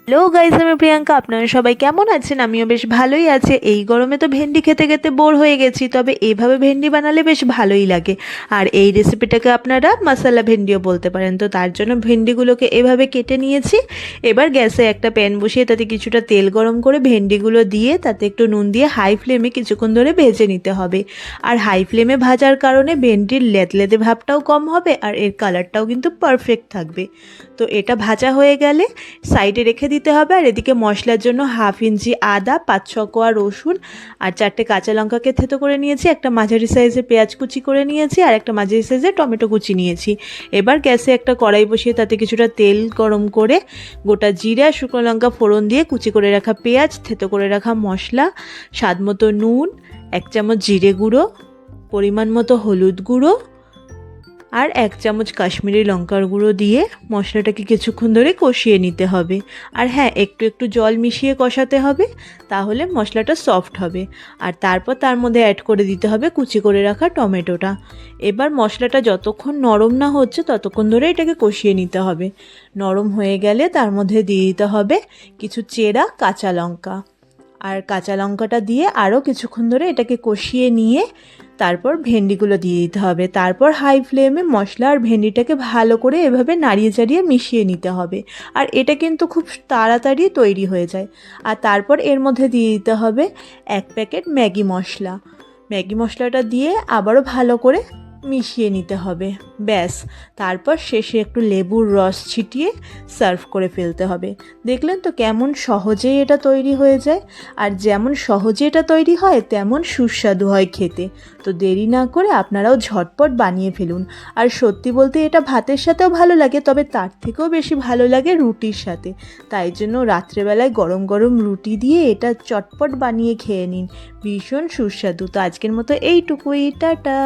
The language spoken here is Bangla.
হ্যালো গাইস, আমি প্রিয়াঙ্কা। আপনারা সবাই কেমন আছেন? আমিও বেশ ভালোই আছি। এই গরমে তো ভেন্ডি খেতে খেতে বোর হয়ে গেছি, তবে এইভাবে ভেন্ডি বানালে বেশ ভালোই লাগে। আর এই রেসিপিটাকে আপনারা মশলা ভেন্ডিও বলতে পারেন। তো তার জন্য ভেন্ডিগুলোকে এভাবে কেটে নিয়েছি। এবার গ্যাসে একটা প্যান বসিয়ে তাতে কিছুটা তেল গরম করে ভেন্ডিগুলো দিয়ে তাতে একটু নুন দিয়ে হাই ফ্লেমে কিছুক্ষণ ধরে ভেজে নিতে হবে। আর হাই ফ্লেমে ভাজার কারণে ভেন্ডির লেদলেদে ভাবটাও কম হবে আর এর কালারটাও কিন্তু পারফেক্ট থাকবে। তো এটা ভাজা হয়ে গেলে সাইডে রেখে দিতে হবে। আর এদিকে মশলার জন্য 1/2 ইঞ্চি আদা, 5-6 কোয়া রসুন আর 4টে কাঁচা লঙ্কাকে থেতো করে নিয়েছি, একটা মাঝারি সাইজের পেঁয়াজ কুচি করে নিয়েছি আর একটা মাঝারি সাইজের টমেটো কুচি নিয়েছি। এবার গ্যাসে একটা কড়াই বসিয়ে তাতে কিছুটা তেল গরম করে গোটা জিরা, শুকনো লঙ্কা ফোড়ন দিয়ে কুচি করে রাখা পেঁয়াজ, থেতো করে রাখা মশলা, স্বাদ মতো নুন, 1 চামচ জিরে গুঁড়ো, পরিমাণ মতো হলুদ গুঁড়ো আর 1 চামচ কাশ্মীরি লঙ্কার গুঁড়ো দিয়ে মশলাটাকে কিছুক্ষণ ধরে কষিয়ে নিতে হবে। আর হ্যাঁ, একটু একটু জল মিশিয়ে কষাতে হবে, তাহলে মশলাটা সফট হবে। আর তারপর তার মধ্যে অ্যাড করে দিতে হবে কুচি করে রাখা টমেটোটা। এবার মশলাটা যতক্ষণ নরম না হচ্ছে ততক্ষণ ধরে এটাকে কষিয়ে নিতে হবে। নরম হয়ে গেলে তার মধ্যে দিয়ে দিতে হবে কিছু চেরা কাঁচা লঙ্কা। আর কাঁচা লঙ্কাটা দিয়ে আরও কিছুক্ষণ ধরে এটাকে কষিয়ে নিয়ে তারপর ভেন্ডিগুলো দিয়ে দিতে হবে। তারপর হাই ফ্লেমে মশলা আর ভেন্ডিটাকে ভালো করে এভাবে নাড়িয়ে চাড়িয়ে মিশিয়ে নিতে হবে। আর এটা কিন্তু খুব তাড়াতাড়ি তৈরি হয়ে যায়। আর তারপর এর মধ্যে দিয়ে দিতে হবে 1 প্যাকেট ম্যাগি মশলা। ম্যাগি মশলাটা দিয়ে আবারও ভালো করে মিশিয়ে নিতে হবে। ব্যাস, তারপর শেষে একটু লেবুর রস ছিটিয়ে সার্ভ করে ফেলতে হবে। দেখলেন তো কেমন সহজেই এটা তৈরি হয়ে যায়। আর যেমন সহজে এটা তৈরি হয় তেমন সুস্বাদু হয় খেতে। তো দেরি না করে আপনারাও ঝটপট বানিয়ে ফেলুন। আর সত্যি বলতে এটা ভাতের সাথেও ভালো লাগে, তবে তার থেকেও বেশি ভালো লাগে রুটির সাথে। তাই জন্য রাত্রেবেলায় গরম গরম রুটি দিয়ে এটা চটপট বানিয়ে খেয়ে নিন, ভীষণ সুস্বাদু। তো আজকের মতো এইটুকুই, টাটা।